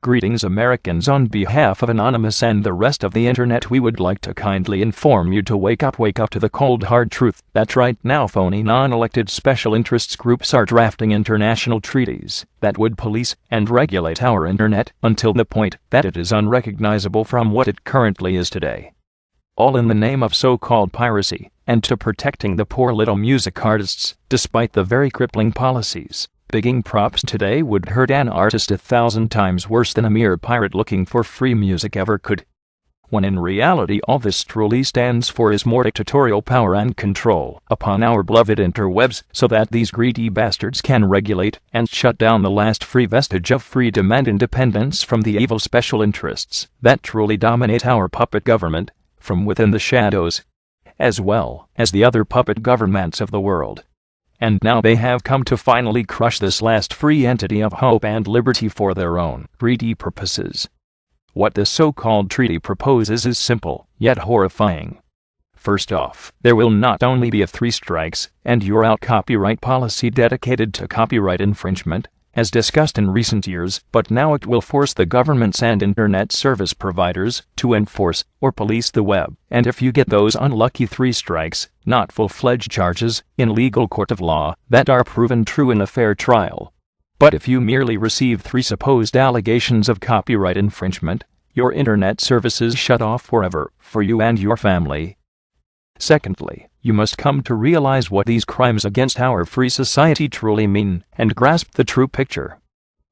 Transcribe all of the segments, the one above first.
Greetings Americans, on behalf of Anonymous and the rest of the internet, we would like to kindly inform you to wake up to the cold hard truth. That's right, now phony non-elected special interests groups are drafting international treaties that would police and regulate our internet until the point that it is unrecognizable from what it currently is today. All in the name of so-called piracy and to protecting the poor little music artists, despite the very crippling policies. Bigging props today would hurt an artist 1,000 times worse than a mere pirate looking for free music ever could. When in reality all this truly stands for is more dictatorial power and control upon our beloved interwebs, so that these greedy bastards can regulate and shut down the last free vestige of freedom and independence from the evil special interests that truly dominate our puppet government from within the shadows, as well as the other puppet governments of the world. And now they have come to finally crush this last free entity of hope and liberty for their own greedy purposes. What this so-called treaty proposes is simple, yet horrifying. First off, there will not only be a 3 strikes and you're out copyright policy dedicated to copyright infringement, as discussed in recent years, but now it will force the governments and internet service providers to enforce or police the web. And if you get those unlucky 3 strikes, not full-fledged charges in legal court of law that are proven true in a fair trial, but if you merely receive 3 supposed allegations of copyright infringement, your internet services shut off forever for you and your family. Secondly, you must come to realize what these crimes against our free society truly mean and grasp the true picture.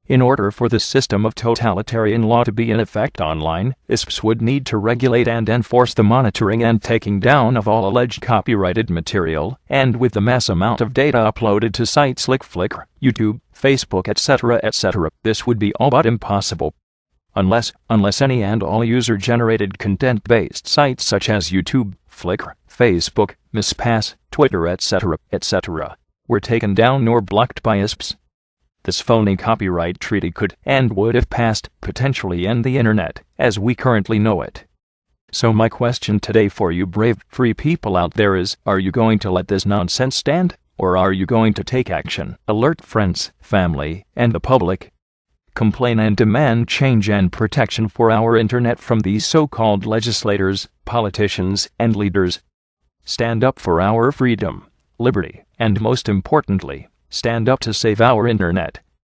In order for this system of totalitarian law to be in effect online, ISPs would need to regulate and enforce the monitoring and taking down of all alleged copyrighted material, and with the mass amount of data uploaded to sites like Flickr, YouTube, Facebook, etc., this would be all but impossible. Unless any and all user-generated content-based sites such as YouTube, Flickr, Facebook, MySpace, Twitter, etc., were taken down or blocked by ISPs. This phony copyright treaty could, and would if passed, potentially end the internet as we currently know it. So my question today for you brave, free people out there is, are you going to let this nonsense stand, or are you going to take action? Alert friends, family, and the public. Complain and demand change and protection for our internet from these so-called legislators, politicians, and leaders. Stand up for our freedom, liberty, and most importantly, stand up to save our internet.